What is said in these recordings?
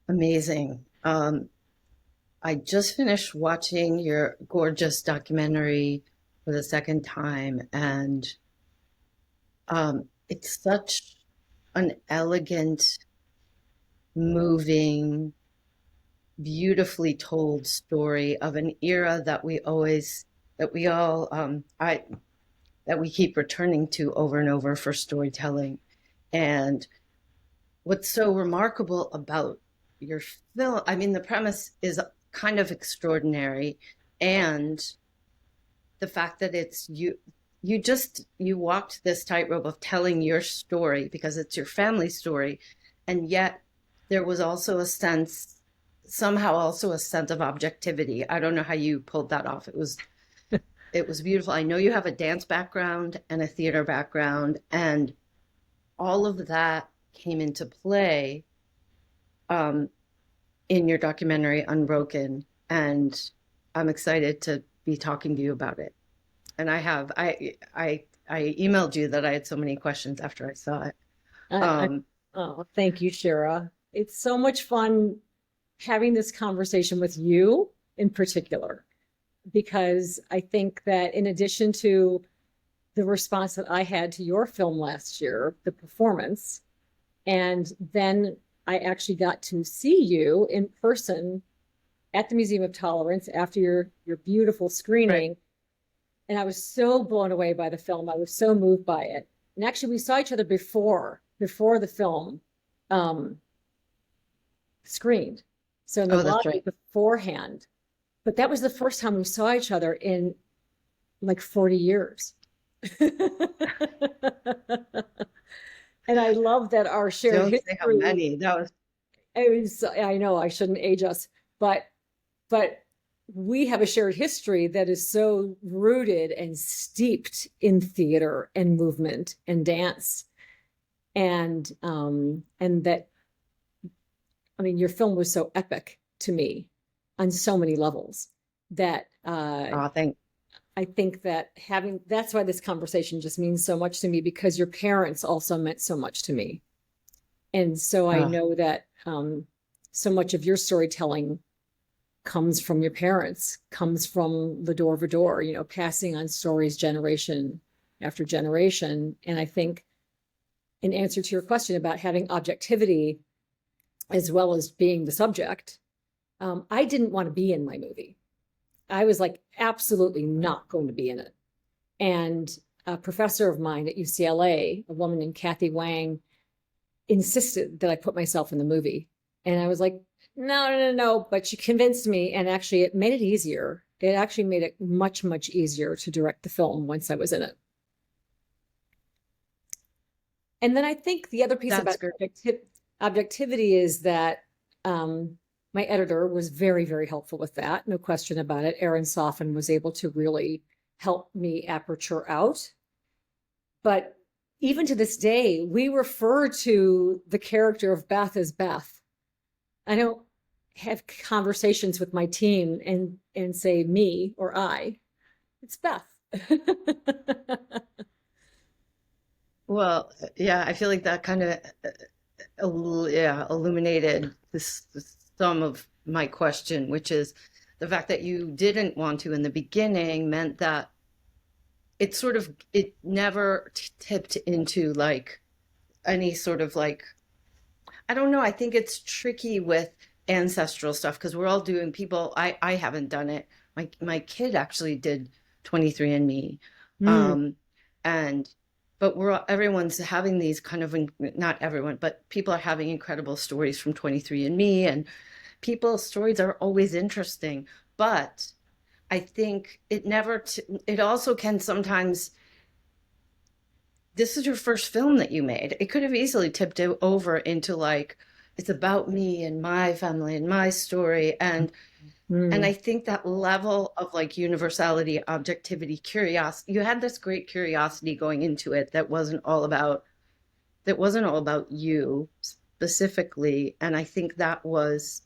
Amazing. I just finished watching your gorgeous documentary for the second time, and it's such an elegant, moving, beautifully told story of an era that that we all, that we keep returning to over and over for storytelling. And what's so remarkable about your film, I mean, the premise is kind of extraordinary, and the fact that it's you walked this tightrope of telling your story because it's your family story, and yet there was also a sense, somehow also a sense of objectivity. I don't know how you pulled that off. It was beautiful. I know you have a dance background and a theater background, and all of that came into play um, in your documentary Unbroken, and I'm excited to be talking to you about it. And I emailed you that I had so many questions after I saw it. I, Um, oh, thank you, Shira. It's so much fun having this conversation with you in particular, because I think that in addition to the response that I had to your film last year, the performance, and then I actually got to see you in person at the Museum of Tolerance after your beautiful right. screening. And I was so blown away by the film. I was so moved by it. And actually, we saw each other before the film um, screened. So in the Oh, that's lobby right. beforehand. But that was the first time we saw each other in like 40 years. And I love that our shared Don't say how history. many. That was I know I shouldn't age us, but but we have a shared history that is so rooted and steeped in theater and movement and dance, and that, I mean, your film was so epic to me on so many levels that oh, thank I think that having that's why this conversation just means so much to me, because your parents also meant so much to me. And so I oh, know that so much of your storytelling comes from your parents, comes from the door to door, passing on stories generation after generation. And I think, in answer to your question about having objectivity as well as being the subject, I didn't want to be in my movie. I was like, absolutely not going to be in it. And a professor of mine at UCLA, a woman named Kathy Wang, insisted that I put myself in the movie. And I was like, no, no, no, no. But she convinced me. And actually, it made it easier. It actually made it much, much easier to direct the film once I was in it. And then I think the other piece that's about great. objectivity is that my editor was very, very helpful with that. No question about it. Aaron Soffin was able to really help me aperture out. But even to this day, we refer to the character of Beth as Beth. I don't have conversations with my team and say me or I. It's Beth. Well, yeah, I feel like that kind of yeah, illuminated some of my question, which is the fact that you didn't want to in the beginning meant that it never tipped into like any sort of like, I don't know. I think it's tricky with ancestral stuff because we're all doing people. I haven't done it. My kid actually did 23andMe. Mm. Um, and but everyone's having these kind of, not everyone, but people are having incredible stories from 23andMe, and people's stories are always interesting. But I think it also can sometimes, this is your first film that you made. It could have easily tipped it over into like, it's about me and my family and my story. And Mm. I think that level of like universality, objectivity, curiosity, you had this great curiosity going into it that wasn't all about you specifically. And I think that was,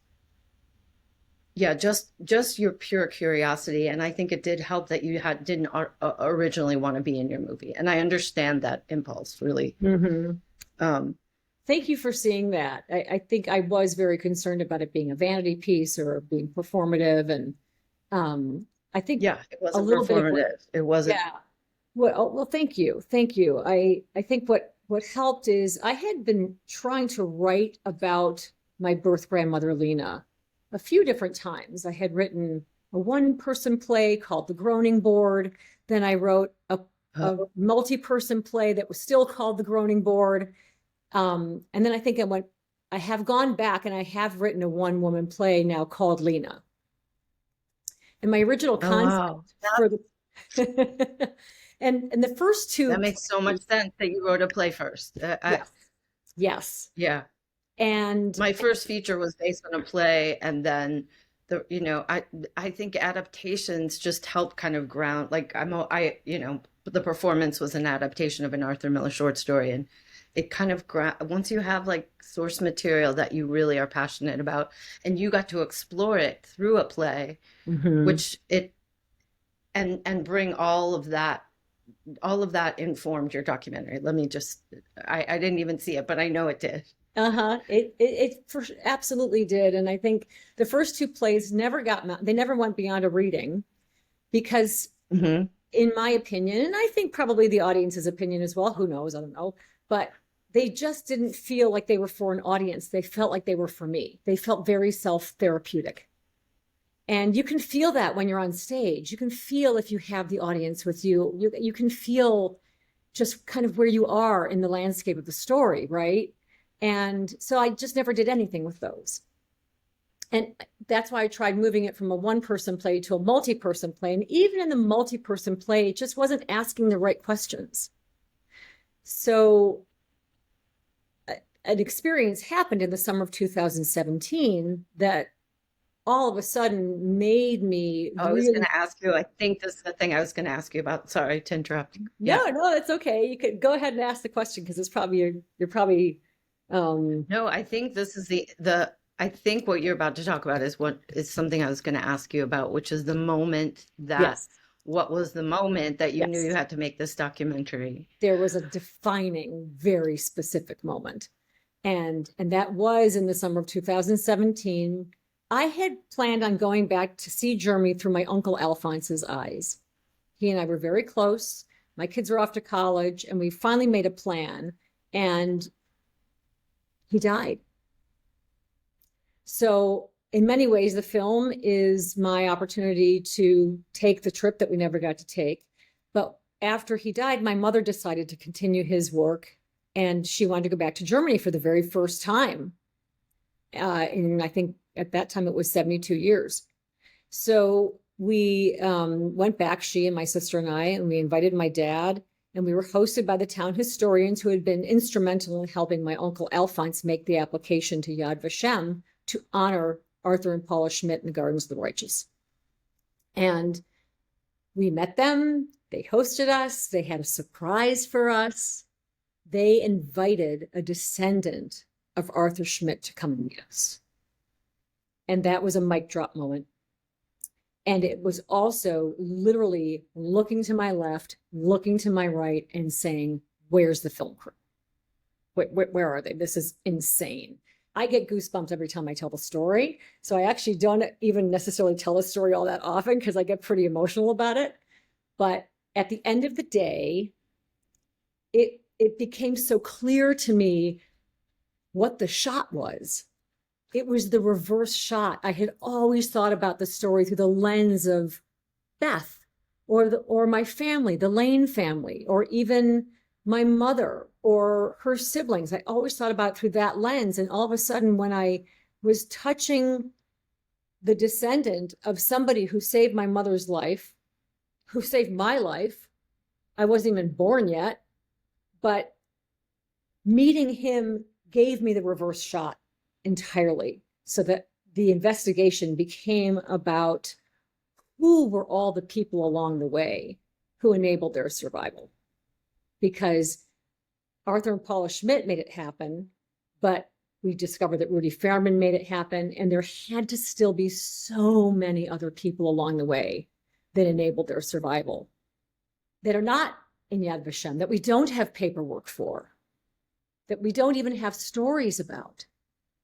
yeah, just your pure curiosity. And I think it did help that you didn't originally want to be in your movie. And I understand that impulse really. Hmm. Um, Thank you for seeing that. I think I was very concerned about it being a vanity piece or being performative. And I think Yeah, it a wasn't little bit of what, performative. It wasn't. yeah. Well, thank you. Thank you. I think what helped is I had been trying to write about my birth grandmother, Lena, a few different times. I had written a one-person play called The Groaning Board. Then I wrote a Oh, multi-person play that was still called The Groaning Board. And then I think I have gone back and I have written a one-woman play now called Lena. And my original oh wow. concept for the and the first That two makes so much plays, sense that you wrote a play first. yes, yes. Yeah. And My first feature was based on a play, and then I think adaptations just help kind of ground. Like the performance was an adaptation of an Arthur Miller short story, and it kind of once you have like source material that you really are passionate about, and you got to explore it through a play, Mhm. which it and bring all of that informed your documentary. Let me just, I didn't even see it, but I know it did. Uh-huh. It absolutely did. And I think the first two plays they never went beyond a reading because Hmm. in my opinion, and I think probably the audience's opinion as well, who knows, I don't know, but they just didn't feel like they were for an audience. They felt like they were for me. They felt very self-therapeutic. And you can feel that when you're on stage. You can feel if you have the audience with you. You can feel just kind of where you are in the landscape of the story, right? And so I just never did anything with those. And that's why I tried moving it from a one-person play to a multi-person play. And even in the multi-person play, it just wasn't asking the right questions. So an experience happened in the summer of 2017 that all of a sudden made me I was going really. to ask you, I think this is the thing I was going to ask you about. Sorry to interrupt. Yeah. No, it's okay. You could go ahead and ask the question because it's probably you're probably um No, I think this is I think what you're about to talk about is what is something I was going to ask you about, which is yes, what was the moment that you knew you yes. had to make this documentary? There was a defining, very specific moment. And that was in the summer of 2017. I had planned on going back to see Germany through my uncle Alphonse's eyes. He and I were very close. My kids were off to college, and we finally made a plan, and he died. So, in many ways, the film is my opportunity to take the trip that we never got to take. But after he died, my mother decided to continue his work, and she wanted to go back to Germany for the very first time. And I think at that time it was 72 years. So we went back, she and my sister and we invited my dad, and we were hosted by the town historians who had been instrumental in helping my uncle Alphonse make the application to Yad Vashem to honor Arthur and Paula Schmidt in the Gardens of the Righteous. And we met them, they hosted us, they had a surprise for us. They invited a descendant of Arthur Schmidt to come and meet us. And that was a mic drop moment. And it was also literally looking to my left, looking to my right, and saying, where's the film crew? Where are they? This is insane. I get goosebumps every time I tell the story. So I actually don't even necessarily tell the story all that often because I get pretty emotional about it. But at the end of the day, it became so clear to me what the shot was. It was the reverse shot. I had always thought about the story through the lens of Beth or my family, the Lane family, or even my mother or her siblings. I always thought about it through that lens. And all of a sudden, when I was touching the descendant of somebody who saved my mother's life, who saved my life, I wasn't even born yet, but meeting him gave me the reverse shot entirely, so that the investigation became about who were all the people along the way who enabled their survival. Because Arthur and Paula Schmidt made it happen, but we discovered that Rudy Fairman made it happen, and there had to still be so many other people along the way that enabled their survival that are not in Yad Vashem, that we don't have paperwork for. that we don't even have stories about,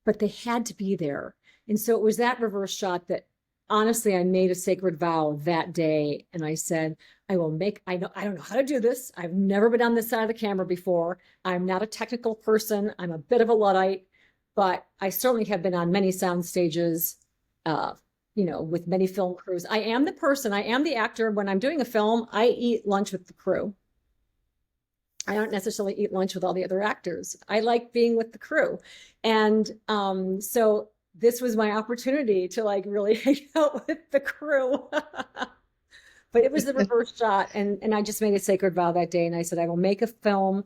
but they had to be there. And so it was that reverse shot that honestly, I made a sacred vow that day. And I said, I don't know how to do this. I've never been on this side of the camera before. I'm not a technical person. I'm a bit of a Luddite, but I certainly have been on many sound stages, with many film crews. I am the actor. When I'm doing a film, I eat lunch with the crew. I don't necessarily eat lunch with all the other actors. I like being with the crew. And so this was my opportunity to like really hang out with the crew. But it was the reverse shot. And I just made a sacred vow that day. And I said, I will make a film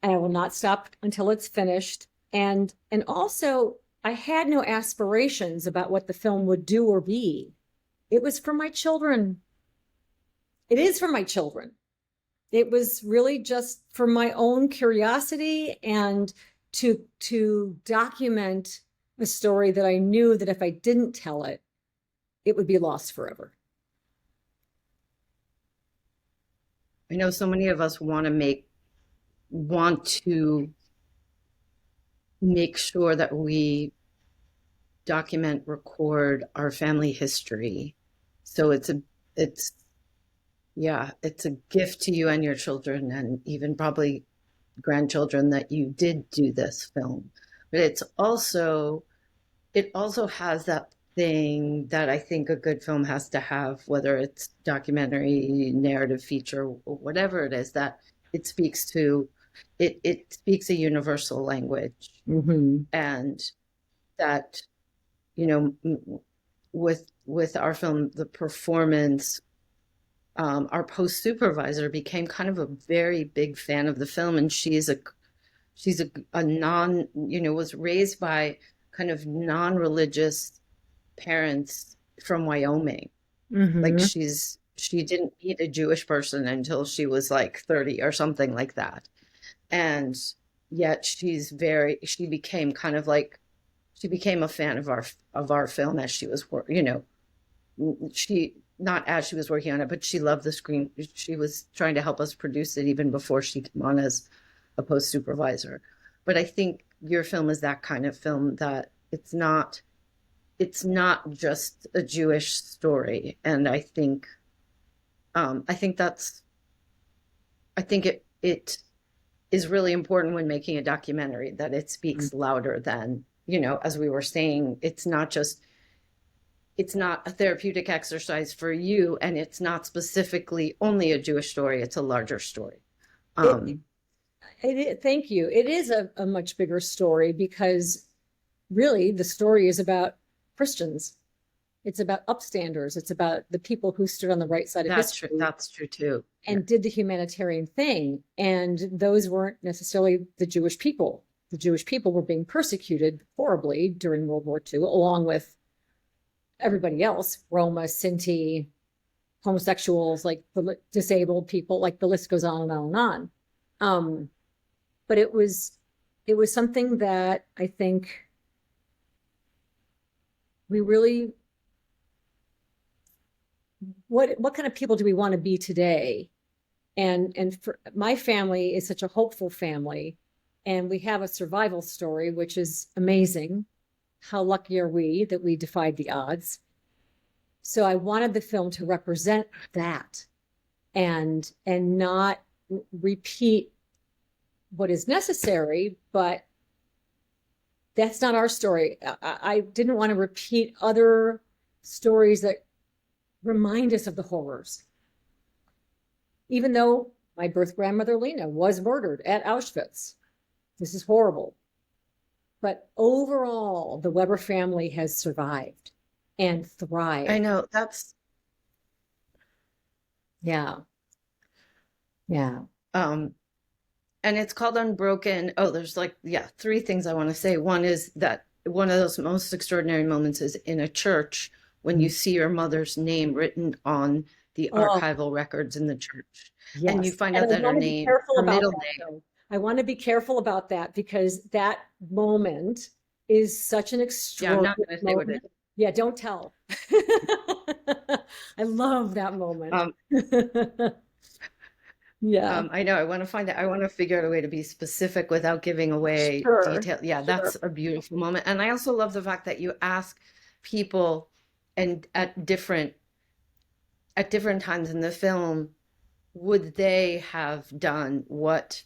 and I will not stop until it's finished. And also I had no aspirations about what the film would do or be. It was for my children. It is for my children. It was really just for my own curiosity and to document a story that I knew that if I didn't tell it, it would be lost forever. I know so many of us want to make sure that we document, record our family history. So it's a gift to you and your children, and even probably grandchildren, that you did do this film. But it also has that thing that I think a good film has to have, whether it's documentary, narrative, feature, or whatever it is, that it speaks a universal language. Mm-hmm. And that, with our film, the performance, our post supervisor became kind of a very big fan of the film, and she's a was raised by kind of non-religious parents from Wyoming. Mm-hmm. Like she didn't meet a Jewish person until she was like 30 or something like that. And yet she became a fan of our film as she was, not as she was working on it, but she loved the screen. She was trying to help us produce it even before she came on as a post supervisor. But I think your film is that kind of film, that it's not just a Jewish story. And I think it is really important when making a documentary, that it speaks louder than, as we were saying, it's not a therapeutic exercise for you, and it's not specifically only a Jewish story. It's a larger story. Thank you. It is a much bigger story, because really the story is about Christians. It's about upstanders. It's about the people who stood on the right side of history. That's true too. And did the humanitarian thing. And those weren't necessarily the Jewish people. The Jewish people were being persecuted horribly during World War II, along with everybody else, Roma, Sinti, homosexuals, like the disabled people, like the list goes on and on and on. But it was something that I think we really, what kind of people do we want to be today? And for my family is such a hopeful family, and we have a survival story, which is amazing. How lucky are we that we defied the odds? So I wanted the film to represent that, and not repeat what is necessary, but that's not our story. I didn't want to repeat other stories that remind us of the horrors. Even though my birth grandmother, Lena, was murdered at Auschwitz. This is horrible. But overall, the Weber family has survived and thrived. I know, that's... Yeah. And it's called Unbroken. Oh, there's three things I want to say. One is that one of those most extraordinary moments is in a church when you see your mother's name written on the archival records in the church. Yes. And you find out that her middle name. I want to be careful about that, because that moment is such an extraordinary I'm not going to say what it is. Yeah, don't tell. I love that moment. Yeah, I know. I want to figure out a way to be specific without giving away sure, detail. Yeah, sure. that's a beautiful moment. And I also love the fact that you ask people and at different times in the film, would they have done what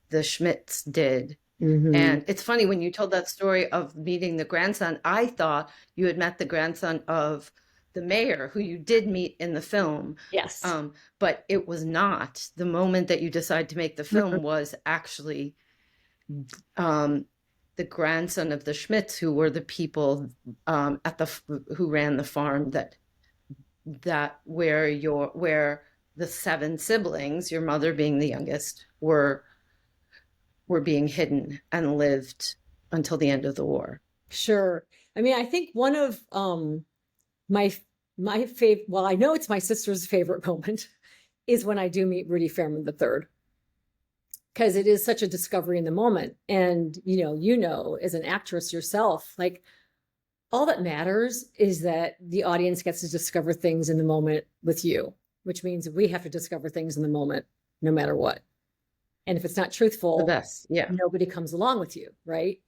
the Schmidts did? Hmm. And it's funny when you told that story of meeting the grandson, I thought you had met the grandson of the mayor who you did meet in the film. Yes. But it was not. The moment that you decided to make the film was actually um, the grandson of the Schmidts, who were the people who ran the farm where the seven siblings, your mother being the youngest, were being hidden and lived until the end of the war. Sure. I mean, I think one of my my favorite, well, I know it's my sister's favorite moment is when I do meet Rudy Fairman III, because it is such a discovery in the moment. And as an actress yourself, like all that matters is that the audience gets to discover things in the moment with you, which means we have to discover things in the moment no matter what. And if it's not The truthful, best, yeah. nobody comes along with you, right?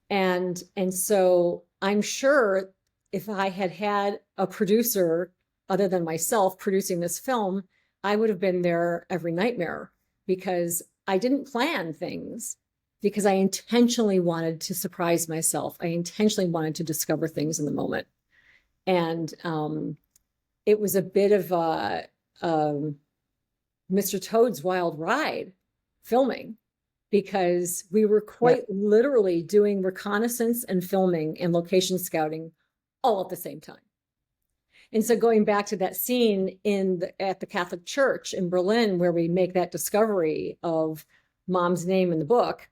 And so I'm sure if I had had a producer other than myself producing this film, I would have been there every nightmare, because I didn't plan things, because I intentionally wanted to surprise myself. I intentionally wanted to discover things in the moment. And it was a bit of a Mr. Toad's Wild Ride filming, because we were Yeah. quite literally doing reconnaissance and filming and location scouting all at the same time. And so going back to that scene at the Catholic Church in Berlin, where we make that discovery of Mom's name in the book,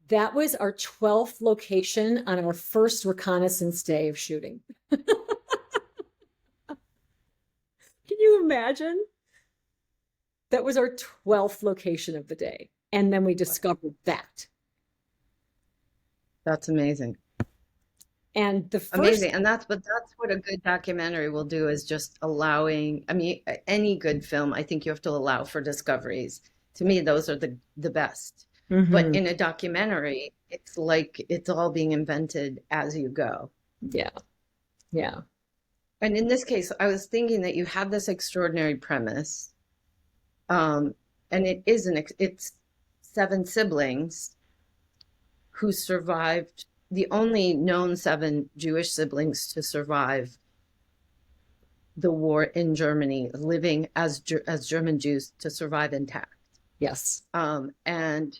that was our 12th location on our first reconnaissance day of shooting. Can you imagine? That was our 12th location of the day. And then we discovered that. That's amazing. And the first, Amazing. And that's what a good documentary will do, is just allowing, I mean, any good film, I think you have to allow for discoveries. To me, those are the best. But Mhm. in a documentary, it's like it's all being invented as you go. Yeah, yeah, And in this case, I was thinking that you have this extraordinary premise. And it's seven siblings who survived, the only known seven Jewish siblings to survive the war in Germany, living as German Jews, to survive intact. yes. And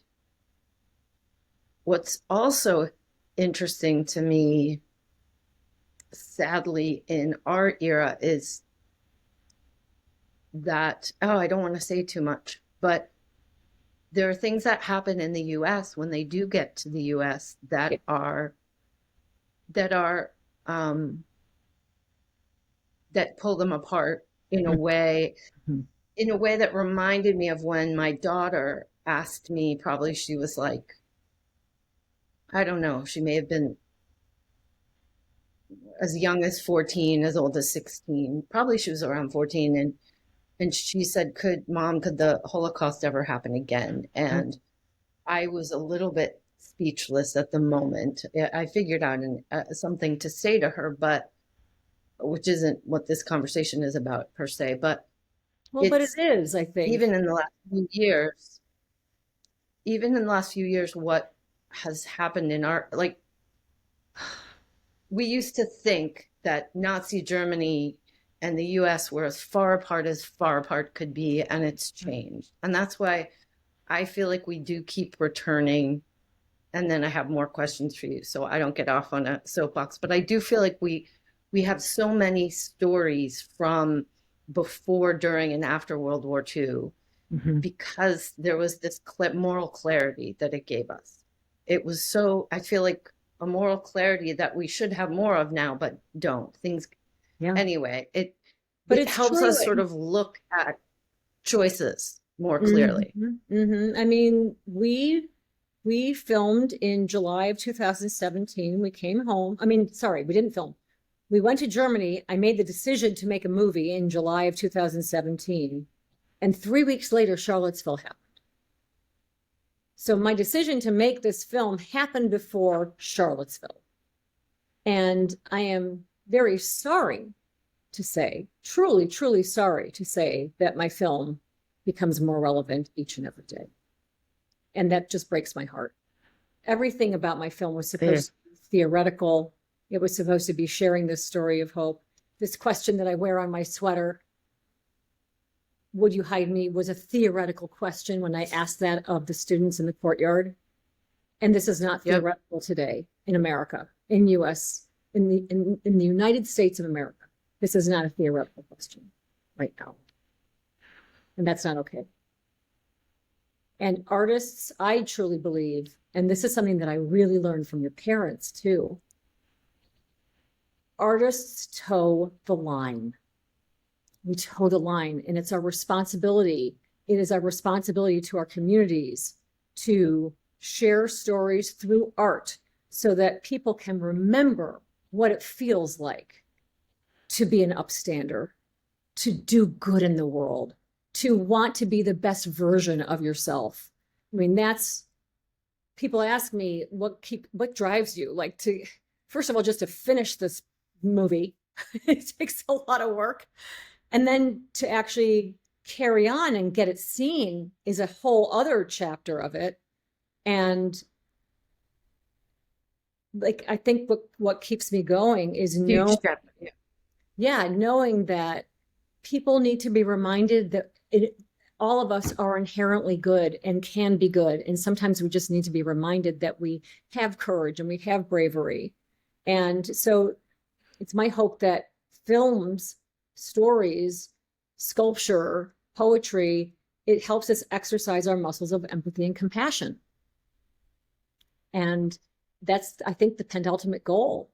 what's also interesting to me, sadly, in our era, is that, oh, I don't want to say too much, but there are things that happen in the US when they do get to the US Yeah. that are that pull them apart Mhm. in a way that reminded me of when my daughter asked me, probably she was like, I don't know, she may have been as young as 14, as old as 16. Probably she was around 14. And she said, could the Holocaust ever happen again? And I was a little bit speechless at the moment. I figured out something to say to her, but which isn't what this conversation is about per se, but Well, but it it's is, I think. even in the last few years, even in the last few years, what has happened in our, like, we used to think that Nazi Germany and the US were as far apart could be, and it's changed. And that's why I feel like we do keep returning. And then I have more questions for you, so I don't get off on a soapbox. But I do feel like we have so many stories from before, during, and after World War II, Mhm. because there was this moral clarity that it gave us. It was so, I feel like, a moral clarity that we should have more of now, but don't. Things, Yeah, anyway, but it it's helps true. us sort of look at choices more clearly. Mhm. Mhm. I mean, we filmed in July of 2017. We came home. I mean, sorry, we didn't film. We went to Germany. I made the decision to make a movie in July of 2017. And 3 weeks later, Charlottesville happened. So my decision to make this film happened before Charlottesville. And I am very sorry to say, truly, truly sorry to say that my film becomes more relevant each and every day. And that just breaks my heart. Everything about my film was supposed to be theoretical. It was supposed to be sharing this story of hope. This question that I wear on my sweater, would you hide me, was a theoretical question when I asked that of the students in the courtyard. And this is not theoretical today in America, in US, in the United States of America. This is not a theoretical question right now. And that's not okay. And artists, I truly believe, and this is something that I really learned from your parents too, artists toe the line. We toe the line, and it's our responsibility. It is our responsibility to our communities to share stories through art so that people can remember what it feels like to be an upstander, to do good in the world, to want to be the best version of yourself. I mean, that's, people ask me, what drives you? Like, to, first of all, just to finish this movie, it takes a lot of work. And then to actually carry on and get it seen is a whole other chapter of it. And like, I think what keeps me going is knowing that people need to be reminded that all of us are inherently good and can be good. And sometimes we just need to be reminded that we have courage and we have bravery. And so it's my hope that films, stories, sculpture, poetry, it helps us exercise our muscles of empathy and compassion. And that's, I think, the penultimate goal.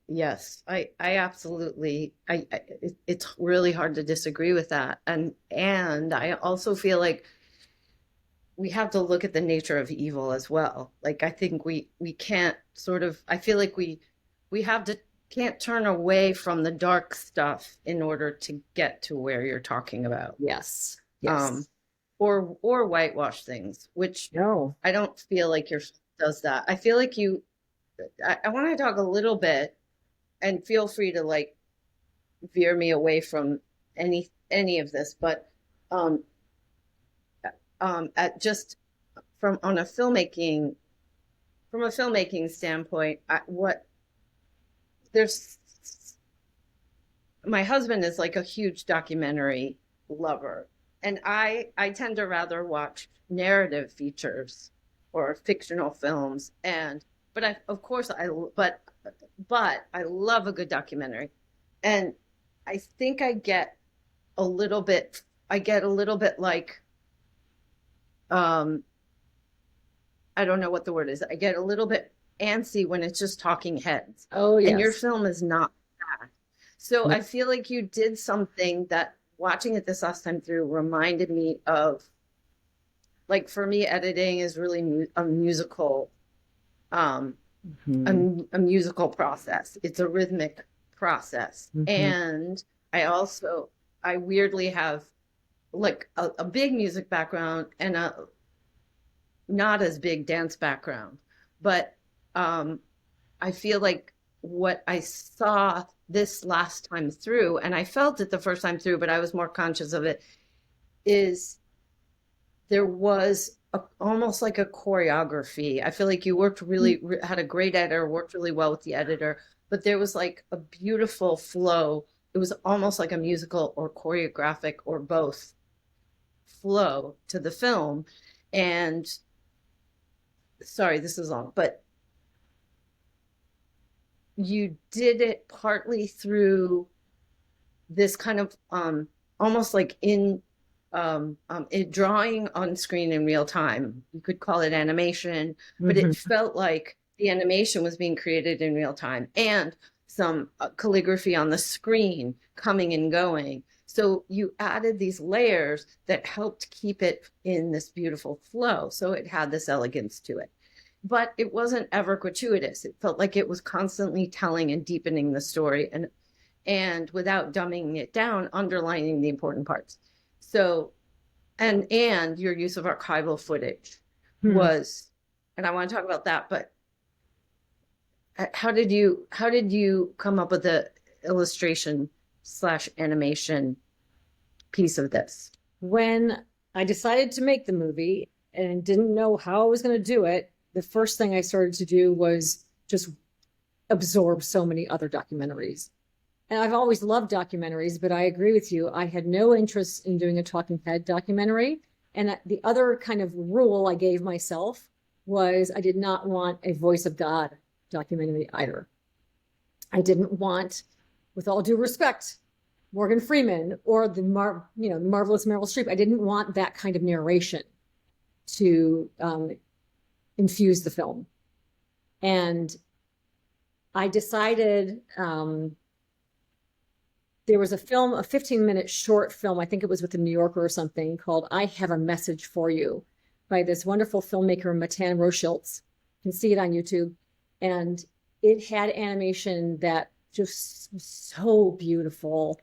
Yes, I absolutely, it's really hard to disagree with that. And I also feel like we have to look at the nature of evil as well. Like, I think we can't sort of, I feel like we can't turn away from the dark stuff in order to get to where you're talking about. Yes. Or whitewash things, which no, I don't feel like yours does that. I feel like I want to talk a little bit, and feel free to like veer me away from any of this, but at just from a filmmaking standpoint, my husband is like a huge documentary lover, and I tend to rather watch narrative features or fictional films, but I love a good documentary. And I think I get a little bit like, I don't know what the word is. I get a little bit antsy when it's just talking heads. Oh, yes. And your film is not that. So I feel like you did something that, watching it this last time through, reminded me of, like, for me, editing is really a musical a musical process. It's a rhythmic process. And I weirdly have like a big music background and a not as big dance background. But I feel like what I saw this last time through, and I felt it the first time through, but I was more conscious of it, is there was almost like a choreography. I feel like you had a great editor, worked really well with the editor, but there was like a beautiful flow. It was almost like a musical or choreographic or both flow to the film. And sorry, this is long, but you did it partly through this kind of almost like drawing on screen in real time. You could call it animation, but it felt like the animation was being created in real time, and some calligraphy on the screen coming and going. So you added these layers that helped keep it in this beautiful flow. So it had this elegance to it, but it wasn't ever gratuitous. It felt like it was constantly telling and deepening the story. and without dumbing it down, underlining the important parts. So, and your use of archival footage Hmm. was, and I want to talk about that, but how did you come up with the illustration slash animation piece of this? When I decided to make the movie and didn't know how I was going to do it, the first thing I started to do was just absorb so many other documentaries. And I've always loved documentaries, but I agree with you. I had no interest in doing a talking head documentary. And the other kind of rule I gave myself was I did not want a voice of God documentary either. I didn't want, with all due respect, Morgan Freeman or the marvelous Meryl Streep. I didn't want that kind of narration to infuse the film. And I decided there was a film, a 15-minute short film, I think it was with the New Yorker or something, called I Have a Message for You by this wonderful filmmaker, Matan Rothschilds. You can see it on YouTube. And it had animation that just was so beautiful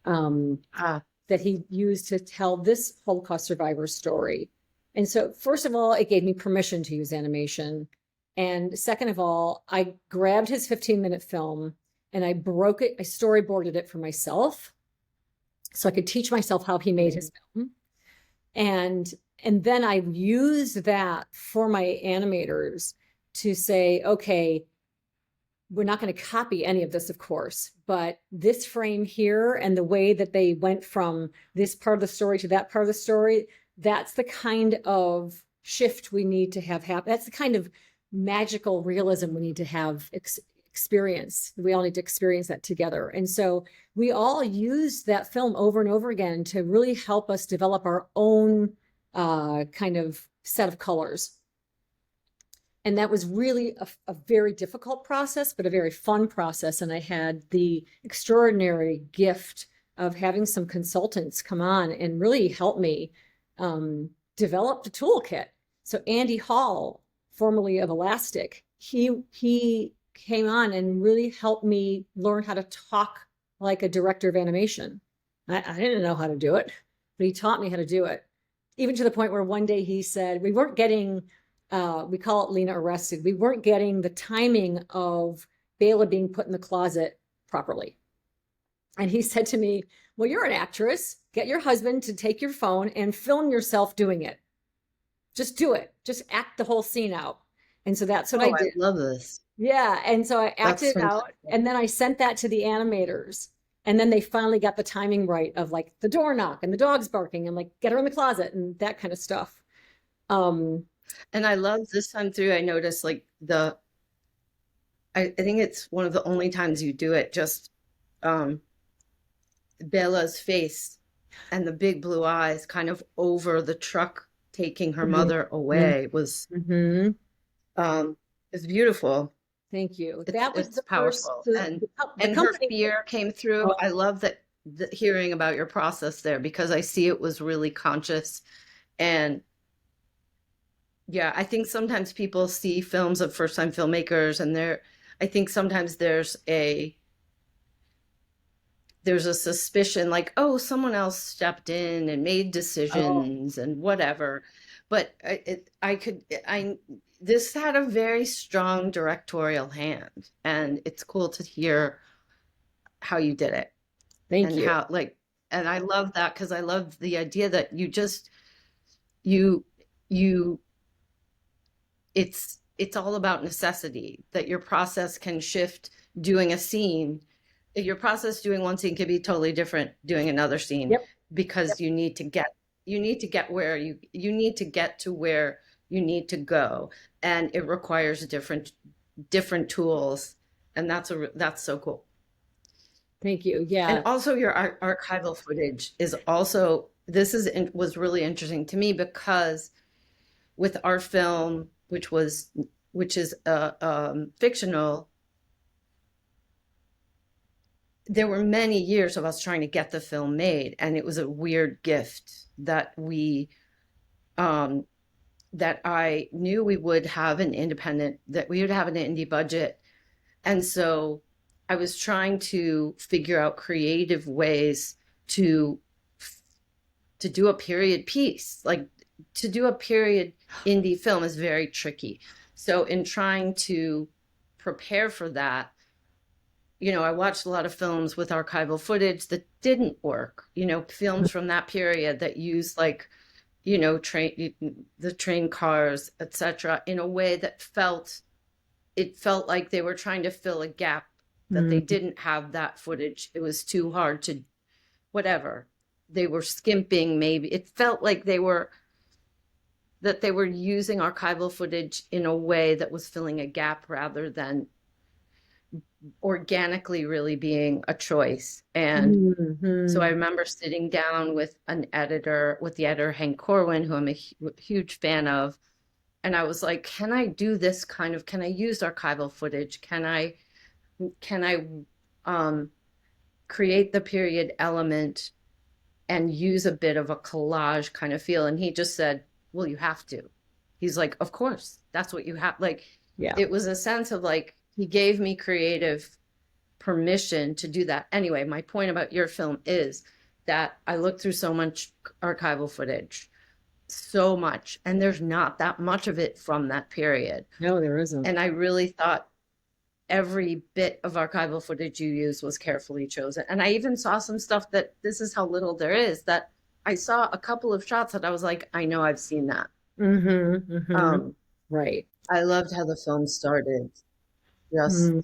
that he used to tell this Holocaust survivor story. And so, first of all, it gave me permission to use animation. And second of all, I grabbed his 15-minute film and I broke it, I storyboarded it for myself so I could teach myself how he made his film. And then I used that for my animators to say, okay, we're not going to copy any of this, of course, but this frame here and the way that they went from this part of the story to that part of the story, that's the kind of shift we need to have happen. That's the kind of magical realism we need to have experience. We all need to experience that together. And so we all use that film over and over again to really help us develop our own kind of set of colors. And that was really a very difficult process, but a very fun process. And I had the extraordinary gift of having some consultants come on and really help me develop the toolkit. So Andy Hall, formerly of Elastic, he came on and really helped me learn how to talk like a director of animation. I didn't know how to do it, but he taught me how to do it. Even to the point where one day he said, we weren't getting, we call it Lena Arrested, we weren't getting the timing of Bela being put in the closet properly. And he said to me, well, you're an actress. Get your husband to take your phone and film yourself doing it. Just do it. Just act the whole scene out. And so that's what I did. I love this. Yeah. And so I That's acted out, fantastic. and then I sent that to the animators. And then they finally got the timing right of like the door knock and the dog's barking and like get her in the closet and that kind of stuff. And I love this time through, I noticed like I think it's one of the only times you do it, just Bella's face and the big blue eyes kind of over the truck taking her mother away was is beautiful. Thank you. It's That was it's the first, powerful. the And her company. fear came through. Oh, I love that hearing about your process there because I see it was really conscious. And yeah, I think sometimes people see films of first-time filmmakers and I think sometimes there's a suspicion like, oh, someone else stepped in and made oh, decisions and whatever. But this had a very strong directorial hand, and it's cool to hear how you did it thank and you. and I love that because I love the idea that you, you, it's all about necessity, that your process can shift doing a scene. Your process doing one scene could be totally different doing another scene Yep. because you need to get where you need to get to where you need to go, and it requires different tools, and that's so cool. Thank you. And Yeah. also your archival footage is also was really interesting to me because with our film, which is fictional, there were many years of us trying to get the film made, and it was a weird gift that I knew we would have an indie budget, and so I was trying to figure out creative ways to to do a period piece. Like, to do a period indie film is very tricky. So in trying to prepare for that, I watched a lot of films with archival footage that didn't work, films from that period that used like, the train cars, etc., in a way that felt like they were trying to fill a gap, that they Mm. didn't have that footage. It was too hard to, whatever. They were skimping, maybe. It felt like they were using archival footage in a way that was filling a gap rather than organically really being a choice. And so I Mhm. remember sitting down with the editor Hank Corwin, who I'm a huge fan of, and I was like, can I use archival footage? Can I um, create the period element and use a bit of a collage kind of feel? And he just said, well, you have to. He's like, of course, that's what you have. Like, Yeah. it was a sense of like, he gave me creative permission to do that. Anyway, my point about your film is that I looked through so much archival footage, so much, and there's not that much of it from that period. No, there isn't. And I really thought every bit of archival footage you use was carefully chosen. And I even saw some stuff that this is how little there is, that I saw a couple of shots that I was like, I know I've seen that. Mm-hmm. Mm-hmm. Um, Right. I loved how the film started. Just Mm.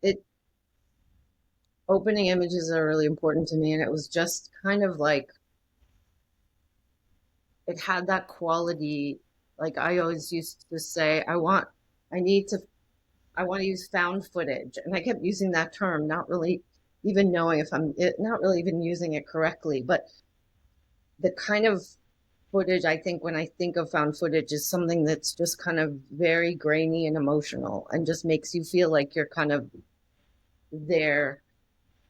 it opening images are really important to me, and it was just kind of like it had that quality. Like, I always used to say, I need to I want to use found footage. And I kept using that term, not really even knowing if not really even using it correctly. But the kind of footage, I think, when I think of found footage, is something that's just kind of very grainy and emotional and just makes you feel like you're kind of there.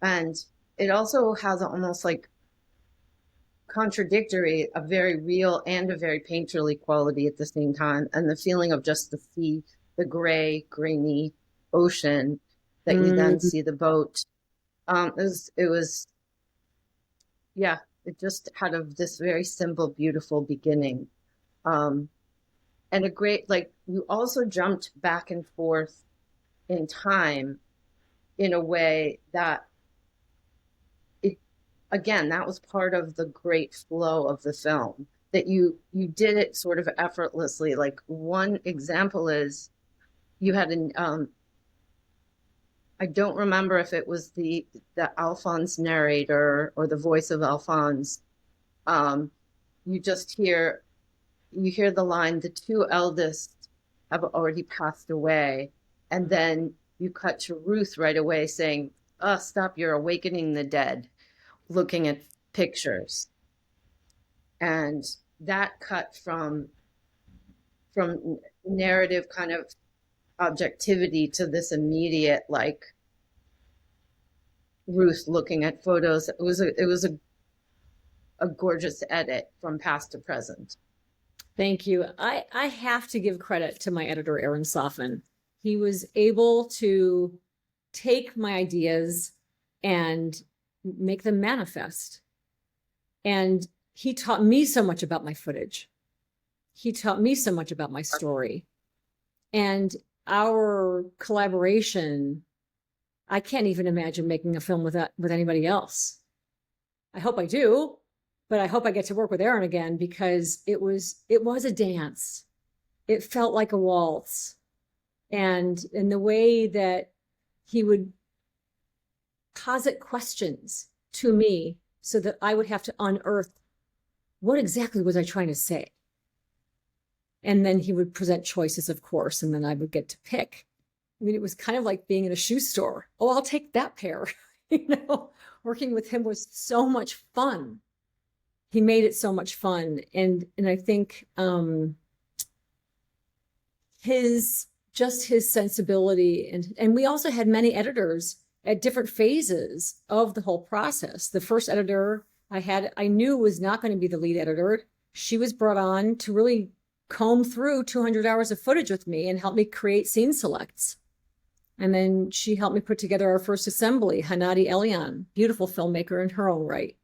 And it also has almost like contradictory, a very real and a very painterly quality at the same time. And the feeling of just the sea, the gray, grainy ocean that you then Mm. see the boat. It was, yeah, it just had this very simple, beautiful beginning. Um, and a great, like, you also jumped back and forth in time in a way that it, again, that was part of the great flow of the film, that you did it sort of effortlessly. Like, one example is you had an I don't remember if it was the Alphonse narrator or the voice of Alphonse. Um, you just hear the line, the two eldest have already passed away. And then you cut to Ruth right away saying, oh, stop, you're awakening the dead, looking at pictures. And that cut from narrative kind of objectivity to this immediate, like, Ruth looking at photos. It was a gorgeous edit from past to present. Thank you. I have to give credit to my editor, Aaron Soffin. He was able to take my ideas and make them manifest. And he taught me so much about my footage. He taught me so much about my story. And our collaboration, I can't even imagine making a film with anybody else. I hope I do, but I hope I get to work with Aaron again, because it was a dance. It felt like a waltz. And in the way that he would posit questions to me so that I would have to unearth what exactly was I trying to say. And then he would present choices, of course, and then I would get to pick. I mean, it was kind of like being in a shoe store. Oh, I'll take that pair. Working with him was so much fun. He made it so much fun. And I think his sensibility, and we also had many editors at different phases of the whole process. The first editor I knew was not going to be the lead editor. She was brought on to really comb through 200 hours of footage with me and help me create scene selects. And then she helped me put together our first assembly, Hanadi Elian, beautiful filmmaker in her own right.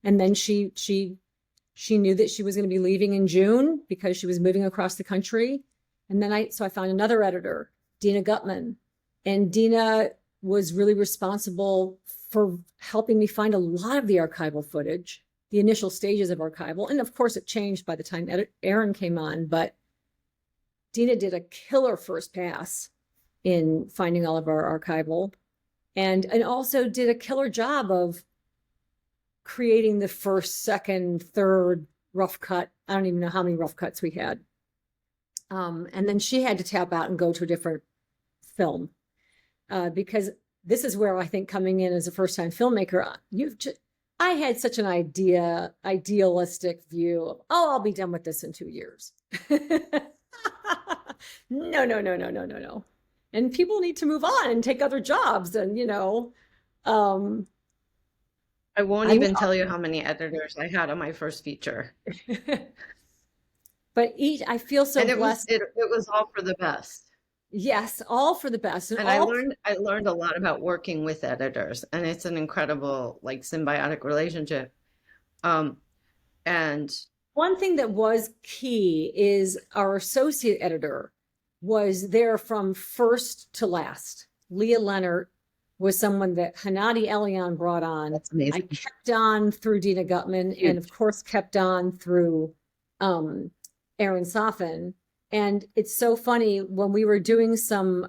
And then she knew that she was going to be leaving in June because she was moving across the country. And then I found another editor, Dina Gutman. And Dina was really responsible for helping me find a lot of the archival footage, the initial stages of archival. And of course, it changed by the time Aaron came on, but Dina did a killer first pass in finding all of our archival, and also did a killer job of creating the first, second, third rough cut. I don't even know how many rough cuts we had. And then she had to tap out and go to a different film, because this is where I think coming in as a first-time filmmaker, I had such an idealistic view of, oh, I'll be done with this in 2 years. No. And people need to move on and take other jobs. And, I won't even tell you how many editors I had on my first feature. But I feel so blessed. It was all for the best. Yes, all for the best. And I learned a lot about working with editors, and it's an incredible, like, symbiotic relationship. And one thing that was key is our associate editor was there from first to last. Leah Leonard was someone that Hanadi Elian brought on. That's amazing. I kept on through Dina Gutman, and of course kept on through Aaron Soffin. And it's so funny, when we were doing some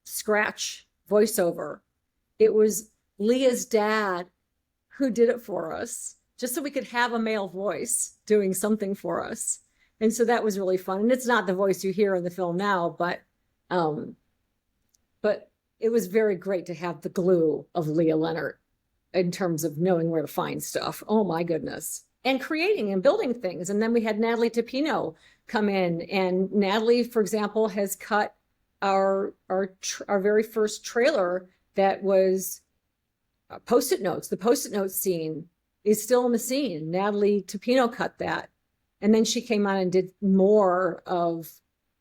scratch voiceover, it was Leah's dad who did it for us, just so we could have a male voice doing something for us. And so that was really fun. And it's not the voice you hear in the film now, but it was very great to have the glue of Leah Leonard in terms of knowing where to find stuff. Oh my goodness. And creating and building things. And then we had Natalie Tapino come in, and Natalie, for example, has cut our very first trailer that was Post-it notes. The Post-it note scene is still in the scene. Natalie Tapino cut that. And then she came on and did more of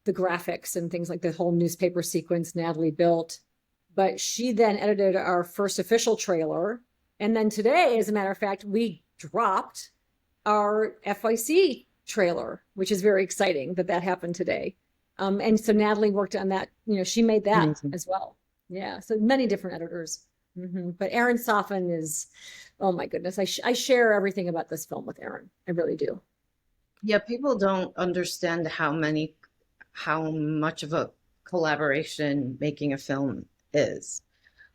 the graphics and things like the whole newspaper sequence Natalie built. But she then edited our first official trailer. And then today, as a matter of fact, we dropped our FYC trailer, which is very exciting that happened today. And so Natalie worked on that. She made that Amazing. As well. Yeah. So many different editors. Mm-hmm. But Aaron Soffin is, oh my goodness. I share everything about this film with Aaron. I really do. Yeah, people don't understand how much of a collaboration making a film is.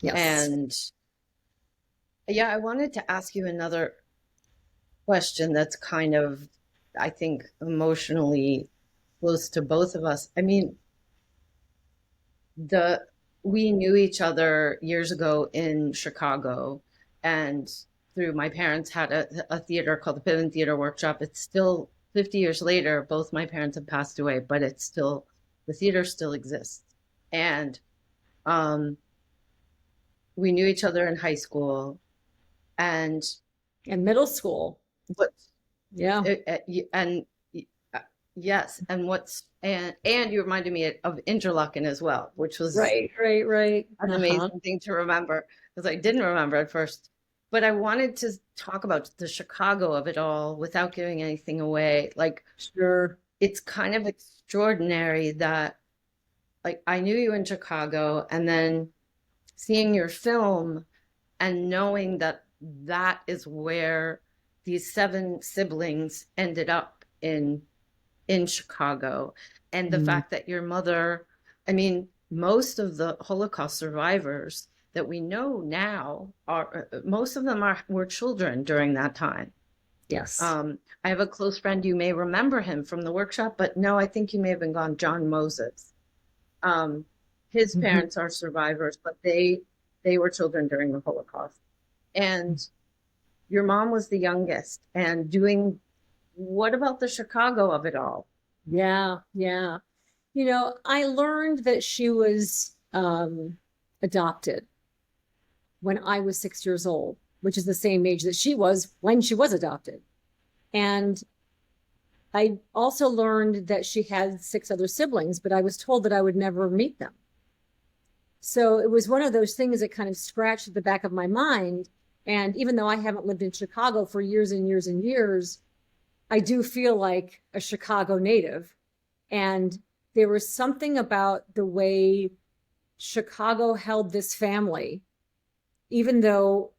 Yes. And yeah, I wanted to ask you another question that's kind of, I think, emotionally close to both of us. I mean, we knew each other years ago in Chicago, and through my parents had a theater called the Piven Theater Workshop. It's still 50 years later, both my parents have passed away, but the theater still exists. And we knew each other in high school and middle school. But yeah. And yes. And you reminded me of Interlaken as well, which was right. An amazing thing to remember, because I didn't remember at first. But I wanted to talk about the Chicago of it all without giving anything away. Like, sure, it's kind of extraordinary that, like, I knew you in Chicago, and then seeing your film and knowing that is where these 7 siblings ended up in Chicago. And the fact that your mother, I mean, most of the Holocaust survivors that we know now most of them were children during that time. Yes. I have a close friend, you may remember him from the workshop, but no, I think you may have been gone, John Moses. His parents are survivors, but they were children during the Holocaust. And your mom was the youngest, and what about the Chicago of it all? Yeah. I learned that she was adopted when I was 6 years old, which is the same age that she was when she was adopted. And I also learned that she had 6 other siblings, but I was told that I would never meet them. So it was one of those things that kind of scratched at the back of my mind. And even though I haven't lived in Chicago for years and years and years, I do feel like a Chicago native. And there was something about the way Chicago held this family, even though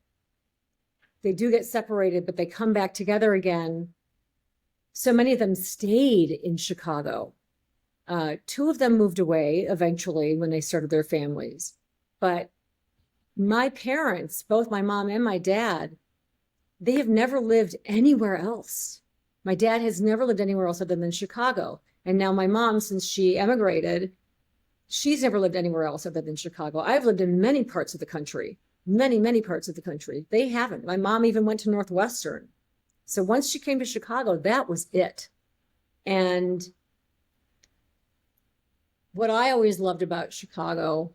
they do get separated, but they come back together again. So many of them stayed in Chicago. Two of them moved away eventually when they started their families. But my parents, both my mom and my dad, they have never lived anywhere else. My dad has never lived anywhere else other than Chicago. And now my mom, since she emigrated, she's never lived anywhere else other than Chicago. I've lived in many parts of the country, many, many parts of the country. They haven't. My mom even went to Northwestern. So once she came to Chicago, that was it. And what I always loved about Chicago,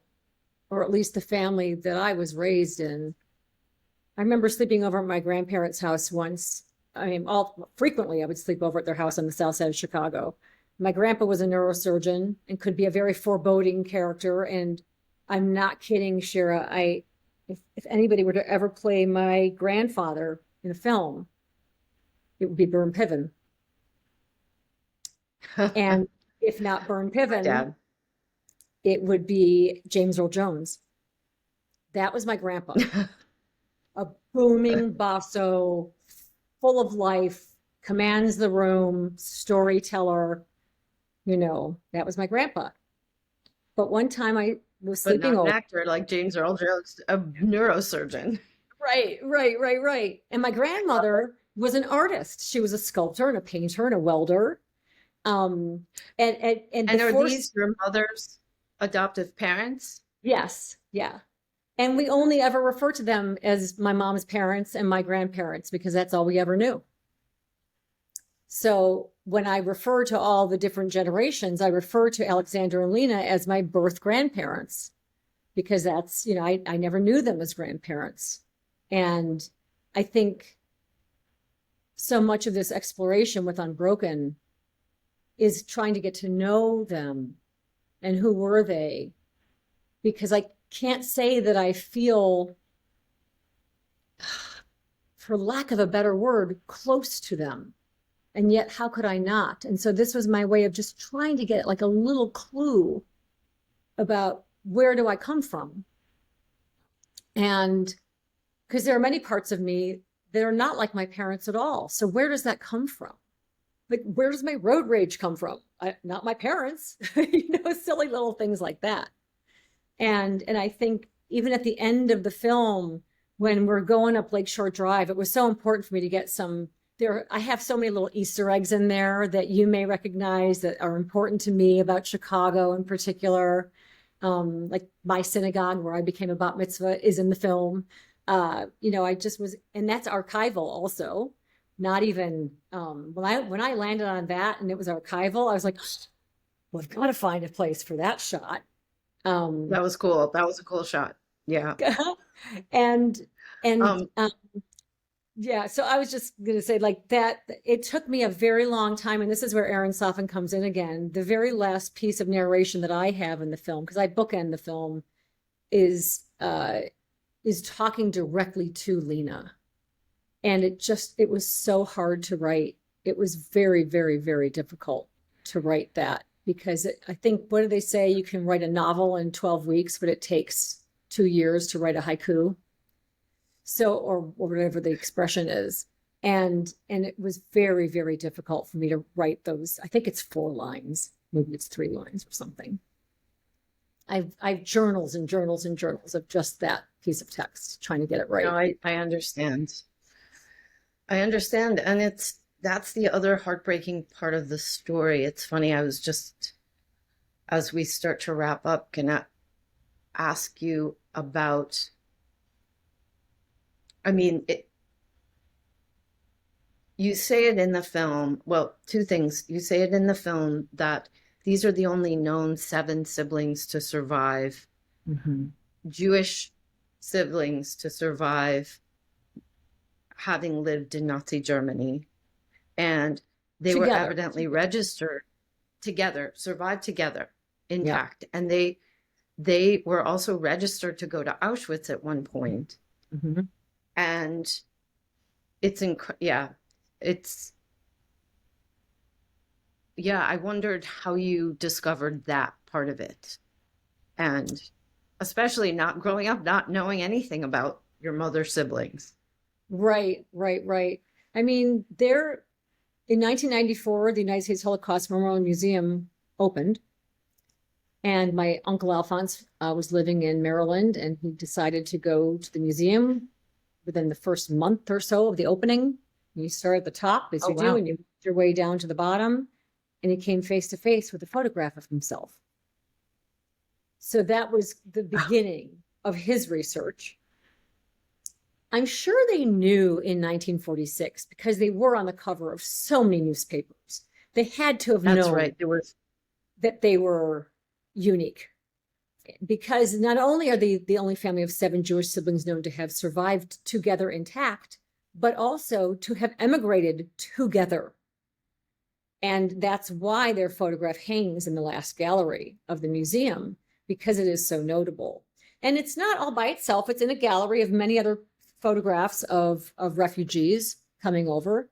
or at least the family that I was raised in, I remember sleeping over at my grandparents' house once. I mean, frequently I would sleep over at their house on the south side of Chicago. My grandpa was a neurosurgeon and could be a very foreboding character. And I'm not kidding, Shira. If anybody were to ever play my grandfather in a film, it would be Bern Piven. And if not Bern Piven, Dad. it would be James Earl Jones. That was my grandpa. A booming basso, full of life, commands the room, storyteller. That was my grandpa. But one time I was But sleeping not an over. actor like James Earl Jones, a neurosurgeon. Right. And my grandmother was an artist. She was a sculptor and a painter and a welder. And And are these your mother's adoptive parents? Yes, yeah. And we only ever refer to them as my mom's parents and my grandparents because that's all we ever knew. So when I refer to all the different generations, I refer to Alexander and Lena as my birth grandparents because that's, I never knew them as grandparents. And I think so much of this exploration with Unbroken is trying to get to know them and who were they, because I can't say that I feel, for lack of a better word, close to them. And yet, how could I not? And so this was my way of just trying to get like a little clue about where do I come from? And because there are many parts of me that are not like my parents at all. So where does that come from? Like, where does my road rage come from? Not my parents, silly little things like that. And I think even at the end of the film, when we're going up Lakeshore Drive, it was so important for me to get I have so many little Easter eggs in there that you may recognize that are important to me about Chicago in particular. Like my synagogue where I became a bat mitzvah is in the film. I just was, and that's archival also. Not even when I landed on that and it was archival, I was like, well, I've got to find a place for that shot. That was cool. That was a cool shot. Yeah. and Um, yeah, so I was just going to say like that, it took me a very long time. And this is where Aaron Soffin comes in again. The very last piece of narration that I have in the film, because I bookend the film, is talking directly to Lena. And it was so hard to write. It was very, very, very difficult to write that because I think, what do they say? You can write a novel in 12 weeks, but it takes 2 years to write a haiku. So, or whatever the expression is. And it was very, very difficult for me to write those. I think it's 4 lines, maybe it's 3 lines or something. I've journals and journals and journals of just that piece of text, trying to get it right. no, I understand. I understand. And that's the other heartbreaking part of the story. It's funny. I was just, as we start to wrap up, gonna ask you about, you say it in the film, well, 2 things. You say it in the film that these are the only known 7 siblings to survive, Jewish siblings to survive having lived in Nazi Germany. And they were evidently registered together, survived together, intact. And they were also registered to go to Auschwitz at one point. Mm-hmm. And it's, I wondered how you discovered that part of it. And especially not growing up, not knowing anything about your mother's siblings. Right, right, right. I mean, there in 1994, the United States Holocaust Memorial Museum opened, and my uncle Alphonse was living in Maryland, and he decided to go to the museum within the first month or so of the opening. You start at the top, as Oh, you do, wow. and you work your way down to the bottom, and he came face to face with a photograph of himself. So that was the beginning of his research. I'm sure they knew in 1946 because they were on the cover of so many newspapers. They had to have That's known right. There was, that they were unique, because not only are they the only family of 7 Jewish siblings known to have survived together intact, but also to have emigrated together. And that's why their photograph hangs in the last gallery of the museum, because it is so notable. And it's not all by itself. It's in a gallery of many other photographs of refugees coming over.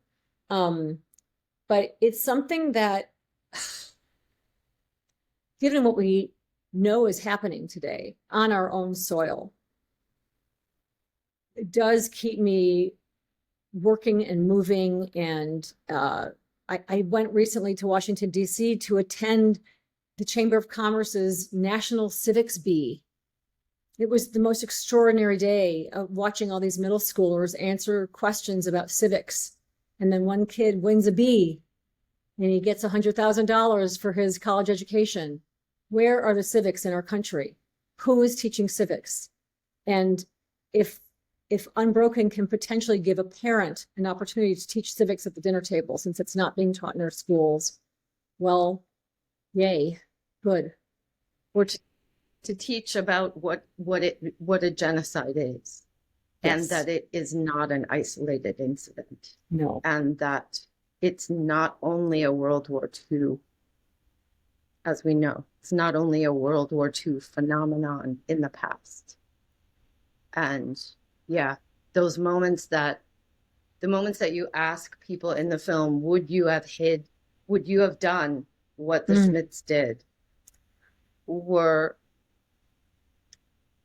But it's something that, given what we know is happening today on our own soil, it does keep me working and moving. And I went recently to Washington, D.C. to attend the Chamber of Commerce's National Civics Bee. It was the most extraordinary day of watching all these middle schoolers answer questions about civics. And then one kid wins a bee and he gets $100,000 for his college education. Where are the civics in our country? Who is teaching civics? And if Unbroken can potentially give a parent an opportunity to teach civics at the dinner table, since it's not being taught in our schools, well, yay, good. or to teach about what a genocide is, and Yes. that it is not an isolated incident, No. and that it's not only a World War II, as we know, it's not only a World War II phenomenon in the past. And those moments that you ask people in the film, would you have done what the Schmidts did, were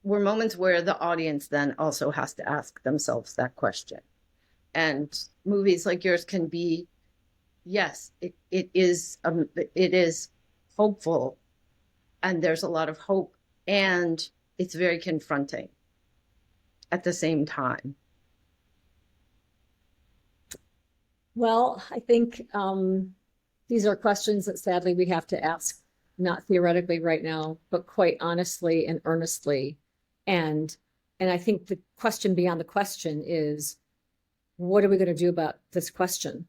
moments where the audience then also has to ask themselves that question. And movies like yours can be, yes, it is hopeful, and there's a lot of hope, and it's very confronting at the same time. Well, I think these are questions that sadly we have to ask, not theoretically right now, but quite honestly and earnestly. And I think the question beyond the question is, what are we going to do about this question?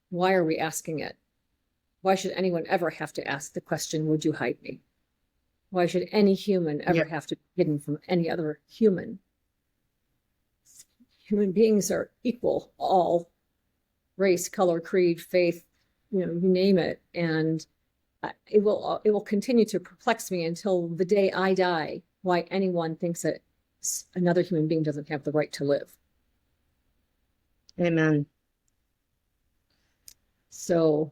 Why are we asking it? Why should anyone ever have to ask the question, would you hide me? Why should any human ever have to be hidden from any other human? Human beings are equal, all race, color, creed, faith, you name it. And it will continue to perplex me until the day I die, why anyone thinks that another human being doesn't have the right to live. Amen. So,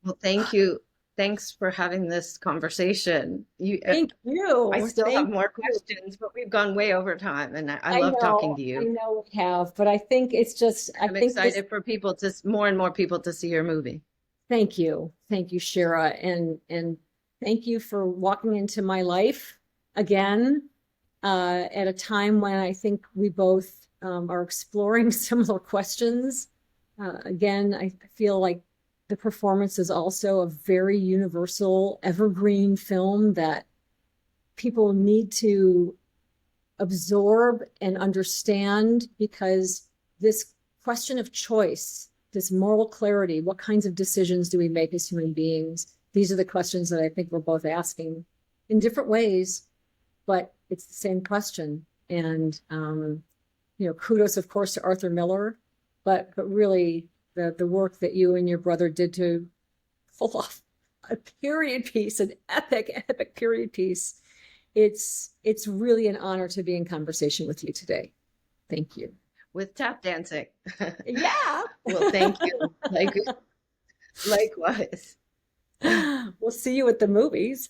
well, thank you. Thanks for having this conversation. Thank you. I still have more questions, but we've gone way over time, and I love talking to you. I know we have, but I think it's just, I'm excited for people more and more people to see your movie. Thank you, Shira, and thank you for walking into my life again at a time when I think we both are exploring similar questions. Again, I feel like the performance is also a very universal, evergreen film that people need to absorb and understand, because this question of choice, this moral clarity, what kinds of decisions do we make as human beings? These are the questions that I think we're both asking in different ways, but it's the same question. And, kudos, of course, to Arthur Miller, but really the work that you and your brother did to pull off a period piece, an epic period piece, it's really an honor to be in conversation with you today. Thank you. With tap dancing. Yeah. Well, thank you. Likewise. We'll see you at the movies.